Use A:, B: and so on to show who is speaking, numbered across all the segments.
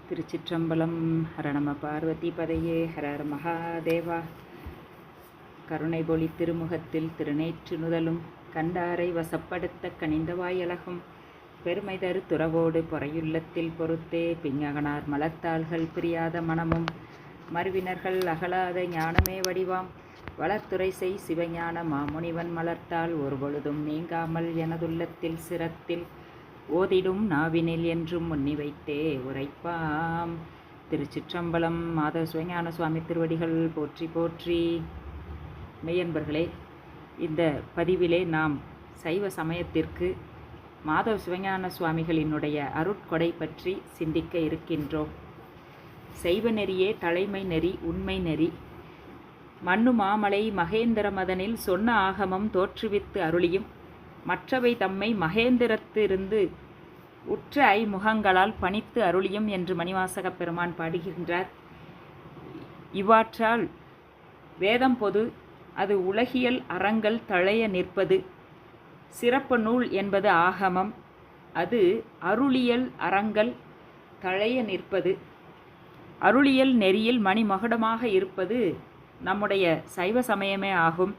A: திருச்சிற்றம்பலம். ஹர நம பார்வதி பதையே. ஹர ஹர மகாதேவா. கருணை பொழி திருமுகத்தில் திருநேற்று நுதலும் கண்டாரை வசப்படுத்த கனிந்தவாயலகும் பெருமை தரு துறவோடு பொறையுள்ளத்தில் பொறுத்தே பிஞகனார் மலர்த்தாள்கள் பிரியாத மனமும் மறுவினர்கள் அகலாத ஞானமே வடிவாம் வளர்த்துறை செய் சிவஞான மாமுனிவன் மலர்த்தாள் ஒரு பொழுதும் நீங்காமல் எனதுள்ளத்தில் சிரத்தில் ஓதிடும் நாவினில் என்றும் முன்னி வைத்தே உரைப்பாம். திருச்சிற்றம்பலம். மாதவ சிவஞான சுவாமி திருவடிகள் போற்றி போற்றி. மெய்யன்பர்களே, இந்த பதிவிலே நாம் சைவ சமயத்திற்கு மாதவ சிவஞான சுவாமிகளினுடைய அருட்கொடை பற்றி சிந்திக்க இருக்கின்றோம். சைவ நெறியே தலைமை நெறி, உண்மை நெறி. மண்ணு மாமலை மகேந்திர மதனில் சொன்ன ஆகமம் தோற்றுவித்து அருளியும் மற்றவை தம்மை மகேந்திரத்திலிருந்து உற்ற ஐமுகங்களால் பணித்து அருளியும் என்று மணிவாசகப் பெருமான் பாடுகின்றார். இவ்வாற்றால் வேதம் பொது, அது உலகியல் அறங்கள் தழைய நிற்பது. சிறப்பு நூல் என்பது ஆகமம், அது அருளியல் அறங்கள் தழைய நிற்பது. அருளியல் நெறியில் மணிமகுடமாக இருப்பது நம்முடைய சைவ சமயமே ஆகும்.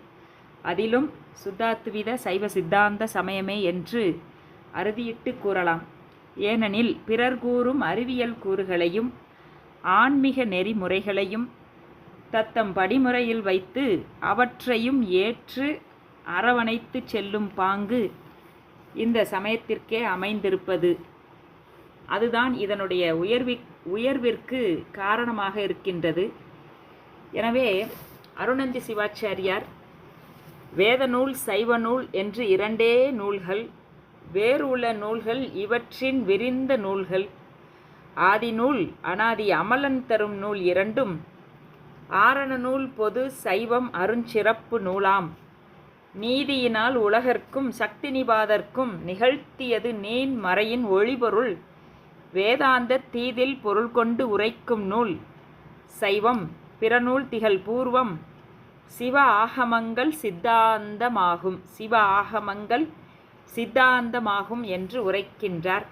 A: அதிலும் சுத்தாத்வித சைவ சித்தாந்த சமயமே என்று அறுதியிட்டு கூறலாம். ஏனெனில் பிறர் கூறும் அறிவியல் கூறுகளையும் ஆன்மீக நெறிமுறைகளையும் தத்தம் படிமுறையில் வைத்து அவற்றையும் ஏற்று அரவணைத்து செல்லும் பாங்கு இந்த சமயத்திற்கே அமைந்திருப்பது. அதுதான் இதனுடைய உயர்விற்கு காரணமாக இருக்கின்றது. எனவே அருணந்தி சிவாச்சாரியார் வேத நூல் சைவ நூல் என்று இரண்டே நூல்கள், வேறு உள்ள நூல்கள் இவற்றின் விரிந்த நூல்கள், ஆதி நூல் அனாதி அமலன் தரும் நூல் இரண்டும் ஆரண நூல் பொது சைவம் அருஞ்சிறப்பு நூலாம். நீதியினால் உலகர்க்கும் சக்தி நிபாதர்க்கும் நிகழ்த்தியது நீன் மறையின் ஒளிபொருள் வேதாந்த தீதில் பொருள் கொண்டு உரைக்கும் நூல் சைவம். பிற நூல் திகழ் பூர்வம் சிவ ஆகமங்கள் சித்தாந்தமாகும். சிவ ஆகமங்கள் சித்தாந்தமாகும் என்று உரைக்கின்றார்.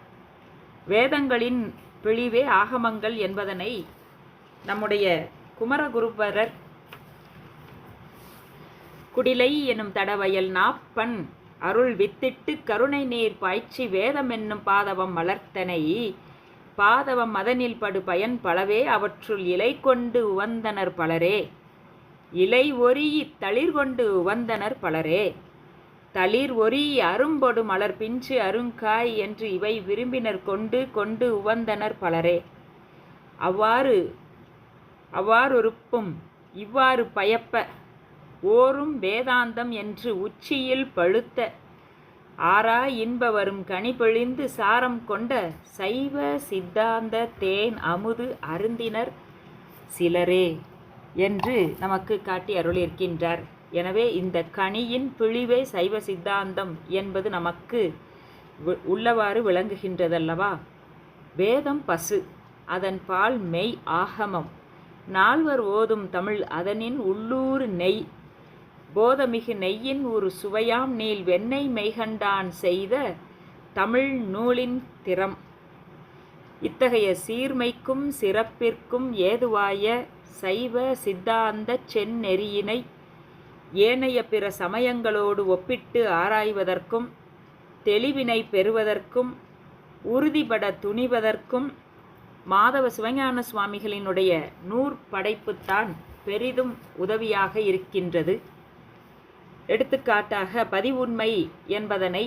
A: வேதங்களின் பிழிவே ஆகமங்கள் என்பதனை நம்முடைய குமரகுருபரர் குடிலை எனும் தடவயல் நாப்பன் அருள் வித்திட்டு கருணை நீர் பாய்ச்சி வேதம் என்னும் பாதவம் வளர்த்தனை பாதவம் மதனில் படு பயன் பலவே அவற்றுள் இலை கொண்டு உவந்தனர் பலரே. இலை ஒரி தளிர் கொண்டு உவந்தனர் பலரே. தளிர் ஒரி அரும்பொடு மலர் பிஞ்சு அருங்காய் என்று இவை விரும்பினர் கொண்டு கொண்டு உவந்தனர் பலரே. அவ்வாறுருப்பும் இவ்வாறு பயப்ப ஓரும் வேதாந்தம் என்று உச்சியில் பழுத்த ஆரா இன்ப வரும் கனி பொழிந்து சாரம் கொண்ட சைவ சித்தாந்த தேன் அமுது அருந்தினர் சிலரே என்று நமக்கு காட்டி அருளியிருக்கின்றார். எனவே இந்த கனியின் பிழிவே சைவ சித்தாந்தம் என்பது நமக்கு உள்ளவாறு விளங்குகின்றதல்லவா. வேதம் பசு, அதன் பால் மெய் ஆகமம். நால்வர் ஓதும் தமிழ் அதனின் உள்ளூர் நெய். போதமிகு நெய்யின் ஒரு சுவையாம் நீள் வெண்ணெய் மெய்கண்டான் செய்த தமிழ் நூலின் திறம். இத்தகைய சீர்மைக்கும் சிறப்பிற்கும் ஏதுவாய சைவ சித்தாந்த செந்நெறியினை ஏனைய பிற சமயங்களோடு ஒப்பிட்டு ஆராய்வதற்கும் தெளிவினை பெறுவதற்கும் உறுதிபட துணிவதற்கும் மாதவ சிவஞான சுவாமிகளினுடைய நூற்படைப்புத்தான் பெரிதும் உதவியாக இருக்கின்றது. எடுத்துக்காட்டாக பதிவுண்மை என்பதனை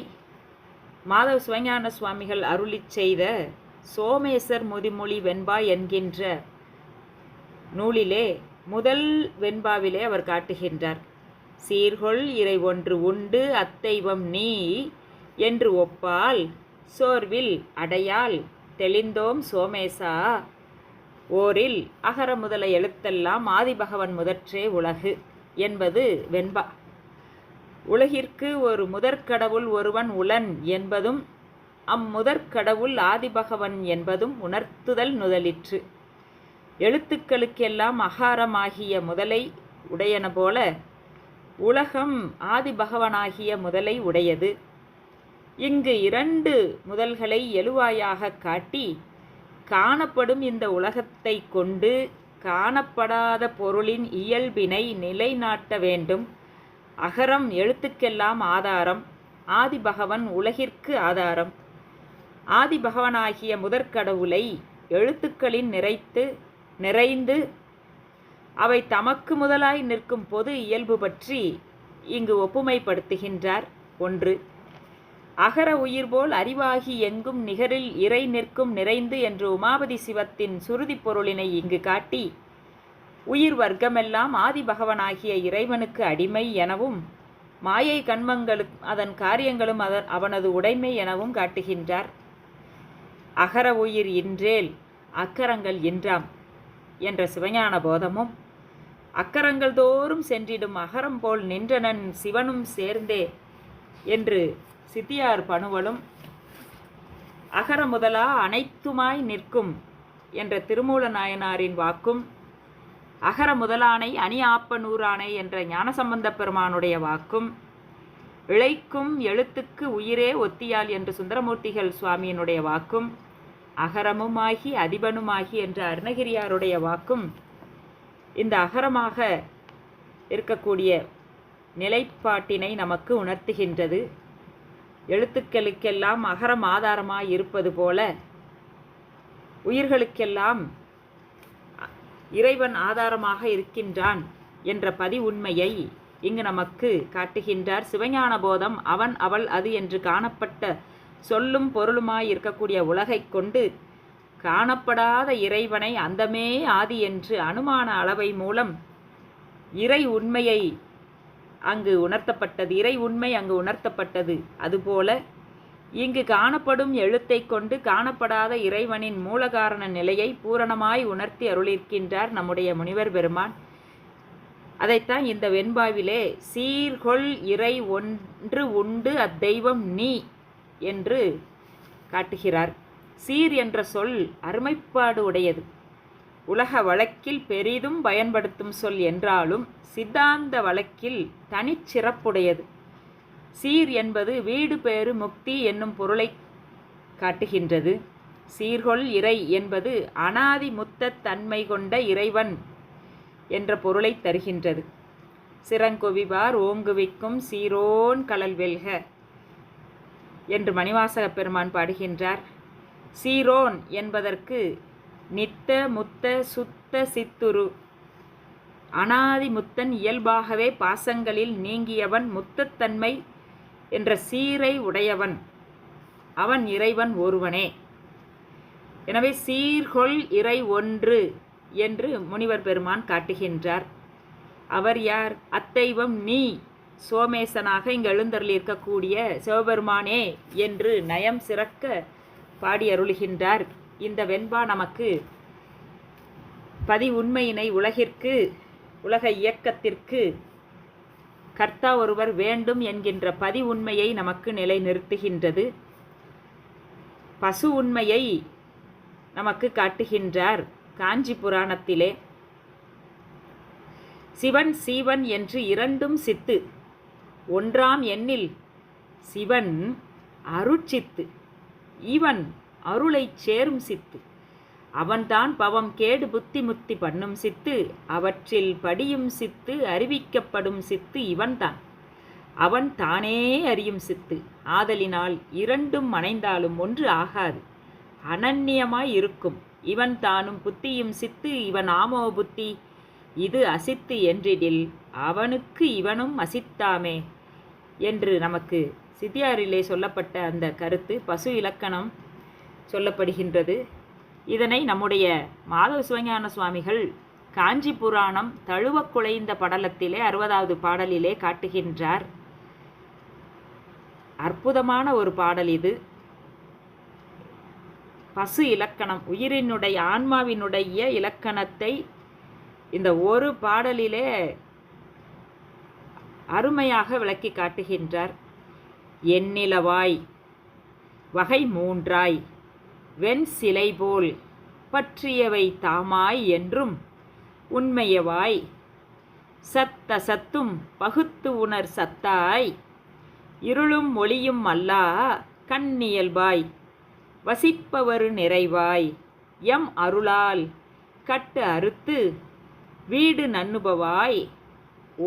A: மாதவ சிவஞான சுவாமிகள் அருளிச் செய்த சோமேசர் முதிமொழி வெண்பா என்கின்ற நூலிலே முதல் வெண்பாவிலே அவர் காட்டுகின்றார். சீர்கொள் இறை ஒன்று உண்டு அத்தெய்வம் நீ என்று ஒப்பால் சோர்வில் அடையால் தெளிந்தோம் சோமேசா ஓரில் அகர முதல எழுத்தெல்லாம் ஆதிபகவன் முதற்றே உலகு என்பது வெண்பா. உலகிற்கு ஒரு முதற்கடவுள் ஒருவன் உளன் என்பதும் அம்முதற்கடவுள் ஆதிபகவன் என்பதும் உணர்த்துதல் நுதலிற்று. எழுத்துக்களுக்கெல்லாம் அகாரமாகிய முதலை உடையன போல உலகம் ஆதிபகவனாகிய முதலை உடையது. இங்கு இரண்டு முதல்களை எழுவாயாக காட்டி காணப்படும் இந்த உலகத்தை கொண்டு காணப்படாத பொருளின் இயல்பினை நிலைநாட்ட வேண்டும். அகரம் எழுத்துக்கெல்லாம் ஆதாரம். ஆதிபகவன் உலகிற்கு ஆதாரம். ஆதிபகவனாகிய முதற்கடவுளை எழுத்துக்களின் நிறைந்து அவை தமக்கு முதலாய் நிற்கும் பொது இயல்பு பற்றி இங்கு ஒப்புமைப்படுத்துகின்றார். 1. அகர உயிர்போல் அறிவாகி எங்கும் நிகரில் இறை நிற்கும் நிறைந்து என்று உமாபதி சிவத்தின் சுருதி பொருளினை இங்கு காட்டி, உயிர் வர்க்கமெல்லாம் ஆதிபகவனாகிய இறைவனுக்கு அடிமை எனவும் மாயை கண்மங்களும் அதன் காரியங்களும் அவனது உடைமை எனவும் காட்டுகின்றார். அகர உயிர் இன்றேல் அக்கரங்கள் இன்றாம் என்ற சிவஞான போதமும், அக்கரங்கள் தோறும் சென்றிடும் அகரம் போல் நின்றனன் சிவனும் சேர்ந்தே என்று சித்தியார் பணுவலும், அகர முதலா அனைத்துமாய் நிற்கும் என்ற திருமூல நாயனாரின் வாக்கும், அகர முதலானை அணி ஆப்ப நூறானை என்ற ஞானசம்பந்த பெருமானுடைய வாக்கும், இழைக்கும் எழுத்துக்கு உயிரே ஒத்தியால் என்று சுந்தரமூர்த்திகள் சுவாமியினுடைய வாக்கும், அகரமுமாகி அதிபனுமாகி என்ற அருணகிரியாருடைய வாக்கும் இந்த அகரமாக இருக்கக்கூடிய நிலைப்பாட்டினை நமக்கு உணர்த்துகின்றது. எழுத்துக்களுக்கெல்லாம் அகரம் ஆதாரமாய் இருப்பது போல உயிர்களுக்கெல்லாம் இறைவன் ஆதாரமாக இருக்கின்றான் என்ற பதி உண்மையை இங்கு நமக்கு காட்டுகின்றார். சிவஞான போதம் அவன் அவள் அது என்று காணப்பட்ட சொல்லும் பொருளுமாய் இருக்கக்கூடிய உலகைக் கொண்டு காணப்படாத இறைவனை அந்தமே ஆதி என்று அனுமான அளவை மூலம் இறை உண்மையை அங்கு உணர்த்தப்பட்டது. இறை உண்மை அங்கு உணர்த்தப்பட்டது. அதுபோல இங்கு காணப்படும் எழுத்தை கொண்டு காணப்படாத இறைவனின் மூலகாரண நிலையை பூரணமாய் உணர்த்தி அருளிருக்கின்றார் நம்முடைய முனிவர் பெருமான். அதைத்தான் இந்த வெண்பாவிலே சீர்கொள் இறை ஒன்று உண்டு அத்தெய்வம் நீ என்று காட்டுகிறார். சீர் என்ற சொல் அருமைப்பாடு உடையது. உலக வழக்கில் பெரிதும் பயன்படுத்தும் சொல் என்றாலும் சித்தாந்த வழக்கில் தனிச்சிறப்புடையது. சீர் என்பது வீடு பேறு முக்தி என்னும் பொருளை காட்டுகின்றது. சீர்கொள் இறை என்பது அனாதி முத்த தன்மை கொண்ட இறைவன் என்ற பொருளை தருகின்றது. சிறங்குவிவார் ஓங்குவிக்கும் சீரோன் கலல் வெல்க என்று மணிவாசக பெருமான் பாடுகின்றார். சீரோன் என்பதற்கு நித்த முத்த சுத்த சித்துரு, அனாதி முத்தன் இயல்பாகவே பாசங்களில் நீங்கியவன், முத்தத்தன்மை என்ற சீரை உடையவன், அவன் இறைவன் ஒருவனே. எனவே சீர்கொள் இறை ஒன்று என்று முனிவர் பெருமான் காட்டுகின்றார். அவர் யார்? அத்தெய்வம் நீ, சோமேசனாக இங்கு எழுந்தருளி இருக்கக்கூடிய சிவபெருமானே என்று நயம் சிறக்க பாடி அருளுகின்றார். இந்த வெண்பா நமக்கு பதி உண்மையினை உலகிற்கு, உலக இயக்கத்திற்கு கர்த்தா ஒருவர் வேண்டும் என்கின்ற பதி உண்மையை நமக்கு நிலைநிறுத்துகின்றது. பசு உண்மையை நமக்கு காட்டுகின்றார் காஞ்சி புராணத்திலே. சிவன் சீவன் என்று இரண்டும் சித்து, ஒன்றாம் எண்ணில் சிவன் அருட்சித்து, இவன் அருளைச் சேரும் சித்து. அவன்தான் பவம் கேடு புத்தி முத்தி பண்ணும் சித்து, அவற்றில் படியும் சித்து, அறிவிக்கப்படும் சித்து இவன்தான். அவன் தானே அறியும் சித்து. ஆதலினால் இரண்டும் அணைந்தாலும் ஒன்று ஆகாது, அனன்யமாய் இருக்கும். இவன் தானும் புத்தியும் சித்து, இவன் ஆமோ புத்தி, இது அசித்து என்றிடில் அவனுக்கு இவனும் அசித்தாமே என்று நமக்கு சித்தியாரிலே சொல்லப்பட்ட அந்த கருத்து பசு இலக்கணம் சொல்லப்படுகின்றது. இதனை நம்முடைய மாதவ சிவஞான சுவாமிகள் காஞ்சி புராணம் தழுவ குலைந்த படலத்திலே 60வது பாடலிலே காட்டுகின்றார். அற்புதமான ஒரு பாடல் இது. பசு இலக்கணம், உயிரினுடைய ஆன்மாவினுடைய இலக்கணத்தை இந்த ஒரு பாடலிலே அருமையாக விளக்கி காட்டுகின்றார். எண்ணிலவாய் வகை மூன்றாய் வெண் சிலை போல் பற்றியவை தாமாய் என்றும் உண்மையவாய் சத்த சத்தும் பகுத்து உணர் சத்தாய் இருளும் ஒளியும் அல்லா கண்ணியல்பாய் வசிப்பவரு நிறைவாய் எம் அருளால் கட்டு அறுத்து வீடு நண்ணுபவாய்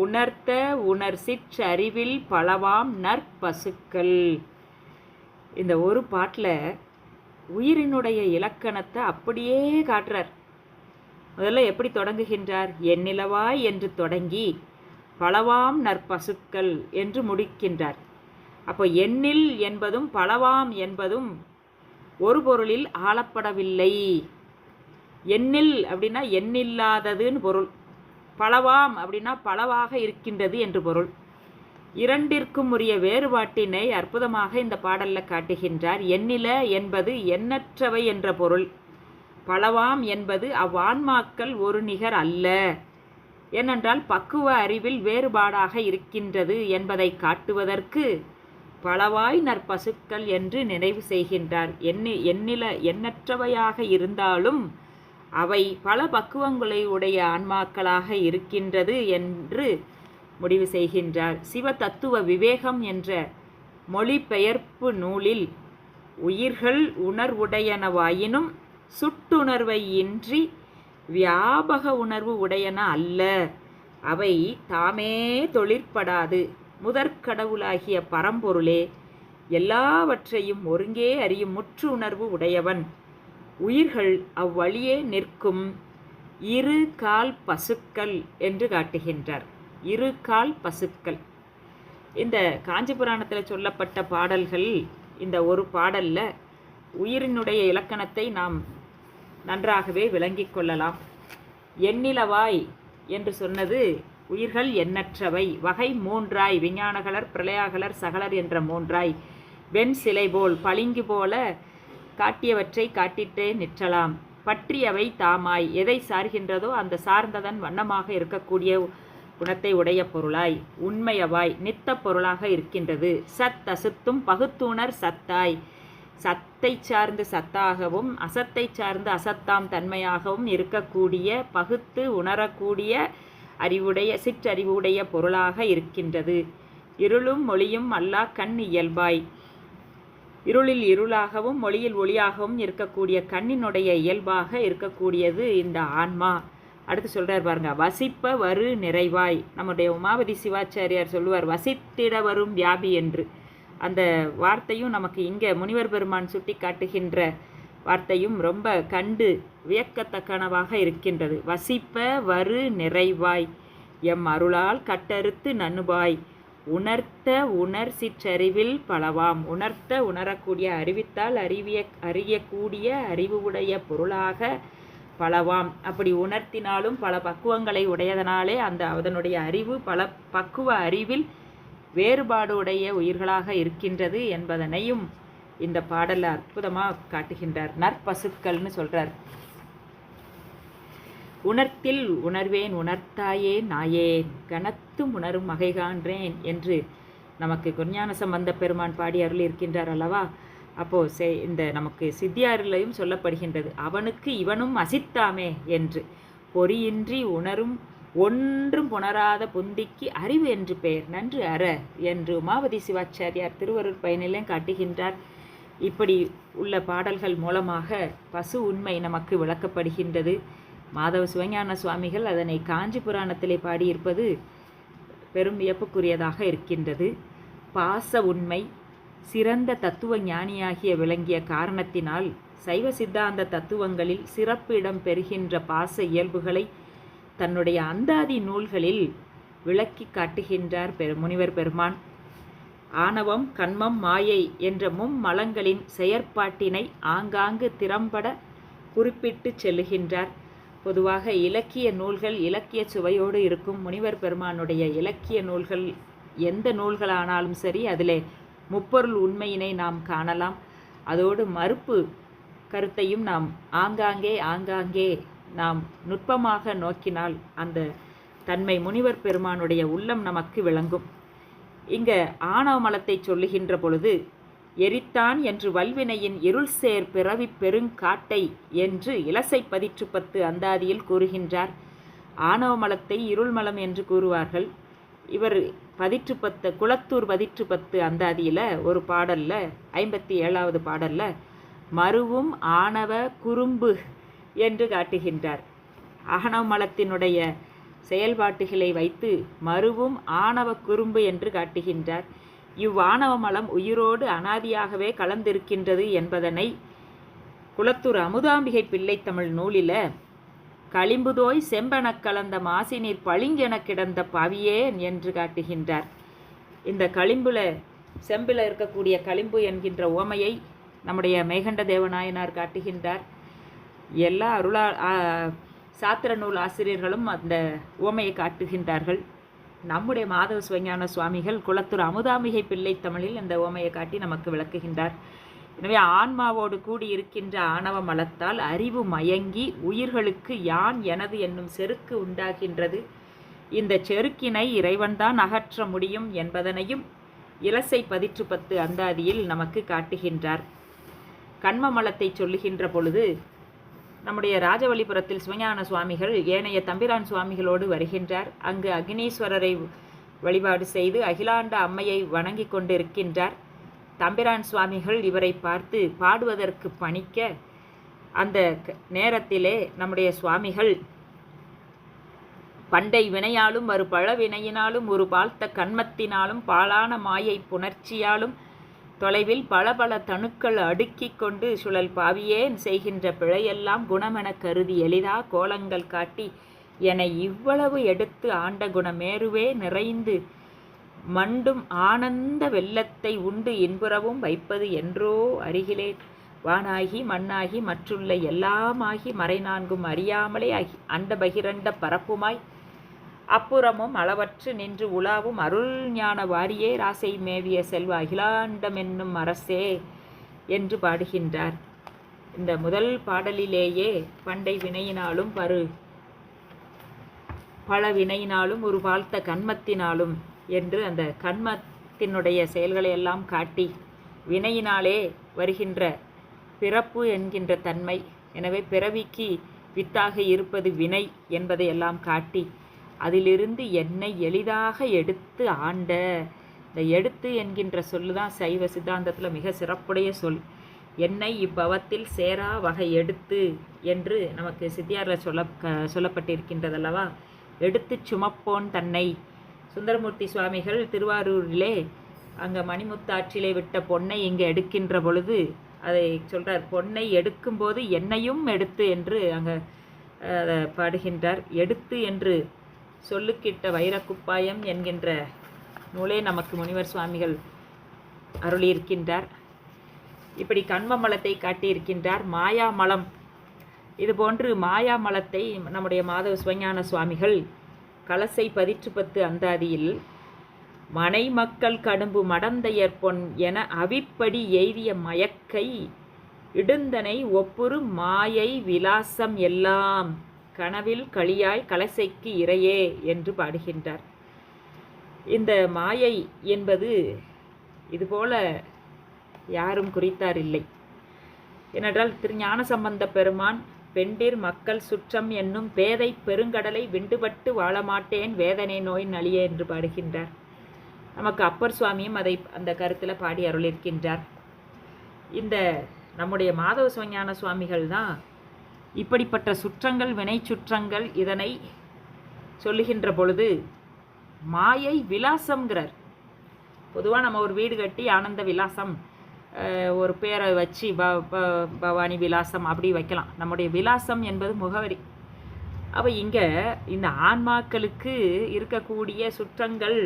A: உணர்த்த உணர் சிற்றறிவில் பலவாம் நற்பசுக்கள். இந்த ஒரு பாட்டில் உயிரினுடைய இலக்கணத்தை அப்படியே காட்டுறார். முதல்ல எப்படி தொடங்குகின்றார்? எண்ணிலவாய் என்று தொடங்கி பலவாம் நற்பசுக்கள் என்று முடிக்கின்றார். அப்போ எண்ணில் என்பதும் பலவாம் என்பதும் ஒரு பொருளில் ஆளப்படவில்லை. எண்ணில் அப்படின்னா எண்ணில்லாததுன்னு பொருள், பலவாம் அப்படின்னா பலவாக இருக்கின்றது என்று பொருள். இரண்டிற்கும் உரிய வேறுபாட்டினை அற்புதமாக இந்த பாடலில் காட்டுகின்றார். எண்ணில என்பது எண்ணற்றவை என்ற பொருள், பலவாம் என்பது அவ்வான்மாக்கள் ஒரு நிகர் அல்ல, ஏனென்றால் பக்குவ அறிவில் வேறுபாடாக இருக்கின்றது என்பதை காட்டுவதற்கு பலவாய் நற்பசுக்கள் என்று நினைவு செய்கின்றார். எண்ணற்றவையாக இருந்தாலும் அவை பல பக்குவங்களை உடைய ஆன்மாக்களாக இருக்கின்றது என்று முடிவு செய்கின்றார். சிவ தத்துவ விவேகம் என்ற மொழிபெயர்ப்பு நூலில் உயிர்கள் உணர்வுடையனவாயினும் சுட்டுணர்வை இன்றி வியாபக உணர்வு உடையன அல்ல, அவை தாமே தொழிற்படாது, முதற்கடவுளாகிய பரம்பொருளே எல்லாவற்றையும் ஒருங்கே அறியும் முற்று உணர்வு உடையவன். உயிர்கள் அவ்வழியே நிற்கும் இரு கால் பசுக்கள் என்று காட்டுகின்றார். இரு கால் பசுக்கள். இந்த காஞ்சி புராணத்தில் சொல்லப்பட்ட பாடல்கள், இந்த ஒரு பாடலில் உயிரினுடைய இலக்கணத்தை நாம் நன்றாகவே விளங்கிக் கொள்ளலாம். எண்ணிலவாய் என்று சொன்னது உயிர்கள் எண்ணற்றவை, வகை மூன்றாய், விஞ்ஞானகலர், பிரளயாகலர், சகலர் என்ற மூன்றாய், வெண் சிலை போல் பளிங்கு போல காட்டியவற்றை காட்டிட்டே நிற்றலாம், பற்றியவை தாமாய், எதை சார்கின்றதோ அந்த சார்ந்ததன் வண்ணமாக இருக்கக்கூடிய குணத்தை உடைய பொருளாய், உண்மையவாய், நித்த பொருளாக இருக்கின்றது, சத் அசுத்தும் பகுத்துணர் சத்தாய், சத்தை சார்ந்து சத்தாகவும் அசத்தை சார்ந்து அசத்தாம் தன்மையாகவும் இருக்கக்கூடிய, பகுத்து உணரக்கூடிய அறிவுடைய சிற்றறிவுடைய பொருளாக இருக்கின்றது. இருளும் மொழியும் அல்லா கண் இயல்பாய், இருளில் இருளாகவும் ஒளியில் ஒளியாகவும் இருக்கக்கூடிய கண்ணினுடைய இயல்பாக இருக்கக்கூடியது இந்த ஆன்மா. அடுத்து சொல்கிறார் பாருங்க, வசிப்ப வரு நிறைவாய். நம்முடைய உமாவதி சிவாச்சாரியார் சொல்லுவார் வசித்திட வரும் வியாபி என்று. அந்த வார்த்தையும் நமக்கு இங்கே முனிவர் பெருமான் சுட்டி காட்டுகின்ற வார்த்தையும் ரொம்ப கண்டு வியக்கத்தக்கனவாக இருக்கின்றது. வசிப்ப வரு நிறைவாய் எம் அருளால் கட்டறுத்து நண்ணுபாய் உணர்த்த உணர் சிற்றறிவில் பலவாம். உணர்த்த உணரக்கூடிய, அறிவித்தால் அறியக்கூடிய அறிவு உடைய பொருளாக பலவாம். அப்படி உணர்த்தினாலும் பல பக்குவங்களை உடையதனாலே அதனுடைய அறிவு பல பக்குவ அறிவில் வேறுபாடு உடைய உயிர்களாக இருக்கின்றது என்பதனையும் இந்த பாடலில் அற்புதமாக காட்டுகின்றார். நற்பசுக்கள்னு சொல்கிறார். உணர்த்தில் உணர்வேன் உணர்த்தாயே நாயேன் கனத்தும் உணரும் வகை காண்றேன் என்று நமக்கு குருஞான சம்பந்த பெருமான் பாடி அருள் இருக்கின்றார் அல்லவா. அப்போது இந்த நமக்கு சித்தியாரிலையும் சொல்லப்படுகின்றது, அவனுக்கு இவனும் அசித்தாமே என்று. பொறியின்றி உணரும் ஒன்றும் புணராத புந்திக்கு அறிவு என்று பெயர், நன்று அற என்று உமாவதி சிவாச்சாரியார் திருவருட் பயனிலையும் காட்டுகின்றார். இப்படி உள்ள பாடல்கள் மூலமாக பசு உண்மை நமக்கு விளக்கப்படுகின்றது. மாதவ சிவஞான சுவாமிகள் அதனை காஞ்சி புராணத்திலே பாடியிருப்பது பெரும் வியப்புக்குரியதாக இருக்கின்றது. பாச உண்மை சிறந்த தத்துவ ஞானியாகிய விளங்கிய காரணத்தினால் சைவ சித்தாந்த தத்துவங்களில் சிறப்பு இடம் பெறுகின்ற பாச இயல்புகளை தன்னுடைய அந்தாதி நூல்களில் விளக்கி காட்டுகின்றார் முனிவர் பெருமான். ஆணவம், கண்மம், மாயை என்ற மும்மலங்களின் செயற்பாட்டினை ஆங்காங்கு திறம்பட குறிப்பிட்டு செல்லுகின்றார். பொதுவாக இலக்கிய நூல்கள் இலக்கிய சுவையோடு இருக்கும். முனிவர் பெருமானுடைய இலக்கிய நூல்கள் எந்த நூல்களானாலும் சரி அதிலே முப்பொருள் உண்மையினை நாம் காணலாம். அதோடு மறுப்பு கருத்தையும் நாம் ஆங்காங்கே நாம் நுட்பமாக நோக்கினால் அந்த தன்மை முனிவர் பெருமானுடைய உள்ளம் நமக்கு விளங்கும். இங்கே ஆணவ மலத்தை சொல்லுகின்ற பொழுது எரித்தான் என்று வல்வினையின் இருள் சேர் பிறவி பெருங்காட்டை என்று இலசை 10 அந்தாதியில் கூறுகின்றார். ஆணவ மலத்தை இருள்மலம் என்று கூறுவார்கள். இவர் 10 குளத்தூர் 10 அந்தாதியில் ஒரு பாடலில் 57வது பாடலில் மருவும் ஆணவ குறும்பு என்று காட்டுகின்றார். ஆணவ மலத்தினுடைய செயல்பாட்டுகளை வைத்து மறுவும் ஆணவ குறும்பு என்று காட்டுகின்றார். இவ்வாணவ மலம் உயிரோடு அனாதியாகவே கலந்திருக்கின்றது என்பதனை குளத்தூர் அமுதாம்பிகை பிள்ளை தமிழ் நூலில களிம்புதோய் செம்பெனக் கலந்த மாசினீர் பளிங்கெனக் கிடந்த பவியேன் என்று காட்டுகின்றார். இந்த களிம்புல செம்பில் இருக்கக்கூடிய களிம்பு என்கின்ற உவமையை நம்முடைய மெய்கண்ட தேவநாயனார் காட்டுகின்றார். எல்லா சாத்திர நூல் ஆசிரியர்களும் அந்த உவமையை காட்டுகின்றார்கள். நம்முடைய மாதவ சிவஞான சுவாமிகள் குளத்தூர் அமுதாம்பிகை பிள்ளை தமிழில் இந்த உவமையை காட்டி நமக்கு விளக்குகின்றார். எனவே ஆன்மாவோடு கூடி இருக்கின்ற ஆணவ மலத்தால் அறிவு மயங்கி உயிர்களுக்கு யான் எனது என்னும் செருக்கு உண்டாகின்றது. இந்த செருக்கினை இறைவன்தான் அகற்ற முடியும் என்பதனையும் இலசை 10 அந்தாதியில் நமக்கு காட்டுகின்றார். கண்ம மலத்தை சொல்லுகின்ற பொழுது நம்முடைய ராஜவழிபுரத்தில் சிவஞான சுவாமிகள் ஏனைய தம்பிரான் சுவாமிகளோடு வருகின்றார். அங்கு அக்னீஸ்வரரை வழிபாடு செய்து அகிலாண்ட அம்மையை வணங்கி கொண்டிருக்கின்றார். தம்பிரான் சுவாமிகள் இவரை பார்த்து பாடுவதற்கு பணிக்க அந்த நேரத்திலே நம்முடைய சுவாமிகள் பண்டை வினையாலும் ஒரு பழ வினையினாலும் ஒரு பால்த்த கண்மத்தினாலும் பாலான மாயை புணர்ச்சியாலும் தொலைவில் பல பல தணுக்கள் அடுக்கி கொண்டு சுழல் பாவியேன் செய்கின்ற பிழையெல்லாம் குணமென கருதி எளிதா கோலங்கள் காட்டி என இவ்வளவு எடுத்து ஆண்ட குணமேருவே நிறைந்து மண்டும் ஆனந்த வெள்ளத்தை உண்டு இன்புறவும் வைப்பது என்றோ அருகிலே வானாகி மண்ணாகி மற்றுள்ள எல்லாமாகி மறைநான்கும் அறியாமலே அண்ட பகிரண்ட பரப்புமாய் அப்புறமும் அளவற்று நின்று உலாவும் அருள் ஞான வாரியே ராசை மேவிய செல்வ அகிலாண்டம் என்னும் அரசே என்று பாடுகின்றார். இந்த முதல் பாடலிலேயே பண்டை வினையினாலும் பல வினையினாலும் ஒரு வாழ்த்த கண்மத்தினாலும் என்று அந்த கண்மத்தினுடைய செயல்களை எல்லாம் காட்டி வினையினாலே வருகின்ற பிறப்பு என்கின்ற தன்மை, எனவே பிறவிக்கு வித்தாக இருப்பது வினை என்பதை எல்லாம் காட்டி அதிலிருந்து என்னை எளிதாக எடுத்து ஆண்ட இந்த எடுத்து என்கின்ற சொல்லுதான் சைவ சித்தாந்தத்தில் மிக சிறப்புடைய சொல். என்னை இப்பவத்தில் சேரா வகை எடுத்து என்று நமக்கு சித்தியாரில் சொல்லப்பட்டிருக்கின்றதல்லவா. எடுத்து சுமப்போன் தன்னை. சுந்தரமூர்த்தி சுவாமிகள் திருவாரூரிலே அங்கே மணிமுத்தாற்றிலே விட்ட பொன்னை இங்கே எடுக்கின்ற பொழுது அதை சொல்கிறார். பொன்னை எடுக்கும்போது என்னையும் எடுத்து என்று அங்கே பாடுகின்றார். எடுத்து என்று சொல்லுக்கிட்ட வைரக்குப்பாயம் என்கின்ற நூலே நமக்கு முனிவர் சுவாமிகள் அருளியிருக்கின்றார். இப்படி கண்மமலத்தை காட்டியிருக்கின்றார். மாயாமலம், இதுபோன்று மாயாமலத்தை நம்முடைய மாதவ சிவஞான சுவாமிகள் கலசை 10 அந்தாதியில் மனை மக்கள் கடும்பு மடந்தையர் பொன் என அவிப்படி எய்திய மயக்கை இடுந்தனை ஒப்புரு மாயை விலாசம் எல்லாம் கனவில் களியாய் கலசைக்கு இறையே என்று பாடுகின்றார். இந்த மாயை என்பது இதுபோல யாரும் குறித்தார் இல்லை. ஏனென்றால் திருஞான சம்பந்த பெருமான் பெண்டிர் மக்கள் சுற்றம் என்னும் பேதை பெருங்கடலை விண்டுபட்டு வாழமாட்டேன் வேதனை நோய் நலிய என்று பாடுகின்றார். நமக்கு அப்பர் சுவாமியும் அதை அந்த கருத்தில் பாடி அருளிருக்கின்றார். இந்த நம்முடைய மாதவ சிவஞான சுவாமிகள் தான் இப்படிப்பட்ட சுற்றங்கள் வினை சுற்றங்கள் இதனை சொல்லுகின்ற பொழுது மாயை விலாசம்ங்கிறார். பொதுவாக நம்ம ஒரு வீடு கட்டி ஆனந்த விலாசம் ஒரு பேரை வச்சு பவானி விலாசம் அப்படி வைக்கலாம். நம்முடைய விலாசம் என்பது முகவரி. அப்போ இங்கே இந்த ஆன்மாக்களுக்கு இருக்கக்கூடிய சுற்றங்கள்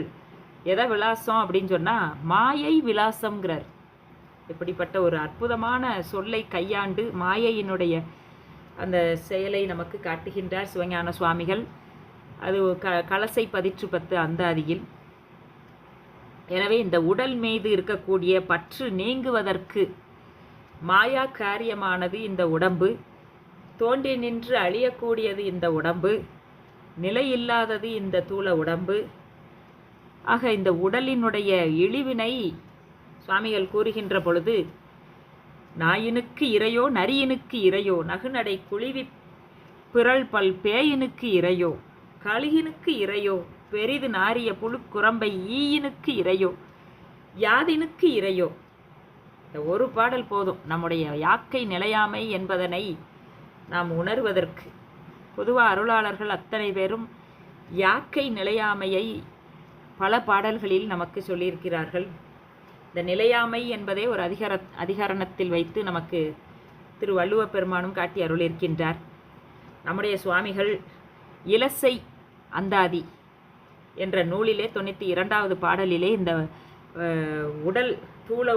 A: எதை விலாசம் அப்படின்னு சொன்னால் மாயை விலாசம்ங்கிறார். இப்படிப்பட்ட ஒரு அற்புதமான சொல்லை கையாண்டு மாயையினுடைய அந்த செயலை நமக்கு காட்டுகின்றார் சிவஞான சுவாமிகள். அது கலசை 10 அந்தாதியில். எனவே இந்த உடல் மீது இருக்கக்கூடிய பற்று நீங்குவதற்கு மாயா காரியமானது இந்த உடம்பு, தோன்றி நின்று அழியக்கூடியது இந்த உடம்பு, நிலையில்லாதது இந்த தூள உடம்பு. ஆக இந்த உடலினுடைய இழிவினை சுவாமிகள் கூறுகின்ற பொழுது நாயினுக்கு இறையோ நரியினுக்கு இறையோ நகுநடை குழிவி பிறள் பல் பேயினுக்கு இறையோ கழுகினுக்கு இறையோ பெரிது நாரிய புழுக்குரம்பை ஈயினுக்கு இறையோ யாதினுக்கு இறையோ. இந்த ஒரு பாடல் போதும் நம்முடைய யாக்கை நிலையாமை என்பதனை நாம் உணர்வதற்கு. பொதுவாக அருளாளர்கள் அத்தனை பேரும் யாக்கை நிலையாமையை பல பாடல்களில் நமக்கு சொல்லியிருக்கிறார்கள். இந்த நிலையாமை என்பதே ஒரு அதிகரணத்தில் வைத்து நமக்கு திரு வள்ளுவப் பெருமானும் காட்டி அருளியிருக்கின்றார். நம்முடைய சுவாமிகள் இலசை அந்தாதி என்ற நூலிலே 92வது பாடலிலே இந்த தூள